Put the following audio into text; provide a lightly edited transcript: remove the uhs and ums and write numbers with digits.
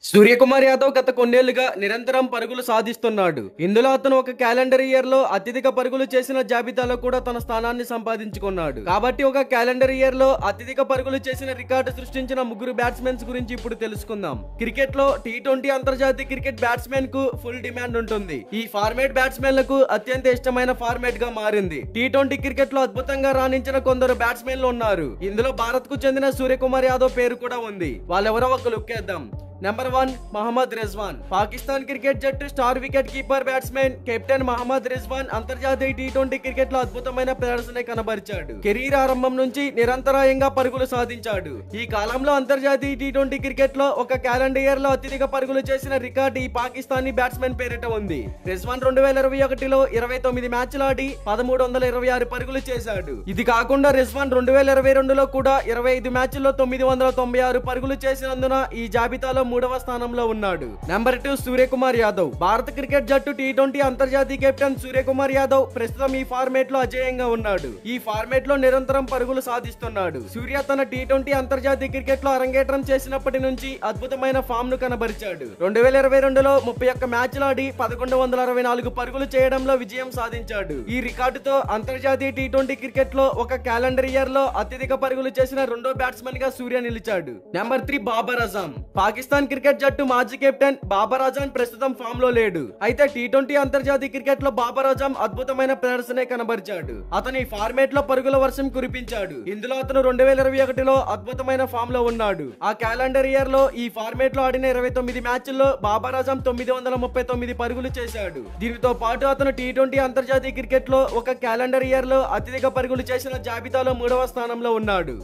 సూర్యకుమార్ యాదవ్ గత కొన్నేళ్లుగా నిరంతరం పరుగులు సాధిస్తున్నాడు. ఇందులో అతను ఒక క్యాలెండర్ ఇయర్ లో అత్యధిక పరుగులు చేసిన జాబితాలో కూడా తన స్థానాన్ని సంపాదించుకున్నాడు. కాబట్టి ఒక క్యాలెండర్ ఇయర్ లో అత్యధిక పరుగులు చేసిన రికార్డు సృష్టించిన ముగ్గురు బ్యాట్స్మెన్స్ గురించి ఇప్పుడు తెలుసుకుందాం. క్రికెట్ లో టీ20 అంతర్జాతీయ క్రికెట్ బ్యాట్స్మెన్ కు ఫుల్ డిమాండ్ ఉంటుంది. ఈ ఫార్మేట్ బ్యాట్స్మెన్లకు అత్యంత ఇష్టమైన ఫార్మేట్ గా మారింది. టీ20 క్రికెట్ లో అద్భుతంగా రాణించిన కొందరు బ్యాట్స్మెన్లు ఉన్నారు. ఇందులో భారత్ కు చెందిన సూర్యకుమార్ యాదవ్ పేరు కూడా ఉంది. వాళ్ళెవరో ఒక లుక్ వేద్దాం. నెంబర్ 1 మహమ్మద్ రిజ్వాన్. పాకిస్తాన్ క్రికెట్ జట్టు star wicket keeper batsman captain Mohammad Rizwan అంతర్జాతీయ టీ20 క్రికెట్ లో అద్భుతమైన ప్రదర్శన కనబరిచాడు. కెరీర్ ఆరంభం నుంచి నిరంతరాయంగా పరుగులు సాధించాడు. ఈ కాలంలో అంతర్జాతీయ టీ20 క్రికెట్ లో ఒక క్యాలెండర్ ఇయర్ లో అత్యధిక పరుగులు చేసిన రికార్డు ఈ పాకిస్తానీ బ్యాట్స్మెన్ పేరిట ఉంది. రిజ్వాన్ 2021లో 29 మ్యాచ్లు ఆడి 1326 పరుగులు చేశాడు. ఇది కాకుండా రిజ్వాన్ 2022లో కూడా 25 మ్యాచ్ల్లో 996 పరుగులు చేసినందున ఈ జాబితాలో 3వ స్థానంలో ఉన్నాడు. నెంబర్ 2 సూర్యకుమార్ యాదవ్. భారత క్రికెట్ జట్టు టీ20 అంతర్జాతీయ కెప్టెన్ సూర్యకుమార్ యాదవ్ ప్రస్తుతం ఈ ఫార్మేట్ లో అజేయంగా ఉన్నాడు. ఈ ఫార్మేట్ లో నిరంతరం పరుగులు సాధిస్తున్నాడు. సూర్య తన టీ20 అంతర్జాతీయ క్రికెట్ లో అరంగేట్రం చేసినప్పటి నుంచి అద్భుతమైన ఫామ్ ను కనబరిచాడు. 2022లో 31 మ్యాచ్లు ఆడి 1164 పరుగులు చేయడంలో విజయం సాధించాడు. ఈ రికార్డుతో అంతర్జాతీయ టీ20 క్రికెట్ లో ఒక క్యాలెండర్ ఇయర్ లో అత్యధిక పరుగులు చేసిన రెండో బ్యాట్స్మెన్ గా సూర్య నిలిచాడు. నెంబర్ 3 బాబర్ అజాం. పాకిస్తాన్ క్రికెట్ జట్టు మాజీ కెప్టెన్ బాబర్ అజాం ప్రస్తుతం ఫామ్ లో లేడు. అయితే టీ20 అంతర్జాతీయ క్రికెట్ లో బాబర్ అజాం అద్భుతమైన ప్రదర్శనే కనబరిచాడు. అతని ఫార్మేట్ లో పరుగుల వర్షం కురిపించాడు. ఇందులో అతను 2021లో అద్భుతమైన ఫామ్ లో ఉన్నాడు. ఆ క్యాలెండర్ ఇయర్ లో ఈ ఫార్మేట్ లో ఆడిన 29 మ్యాచ్ల్లో బాబర్ అజాం 939 పరుగులు చేశాడు. దీనితో పాటు అతను టీ20 అంతర్జాతీయ క్రికెట్ లో ఒక క్యాలెండర్ ఇయర్ లో అత్యధిక పరుగులు చేసిన జాబితాలో 3వ స్థానంలో ఉన్నాడు.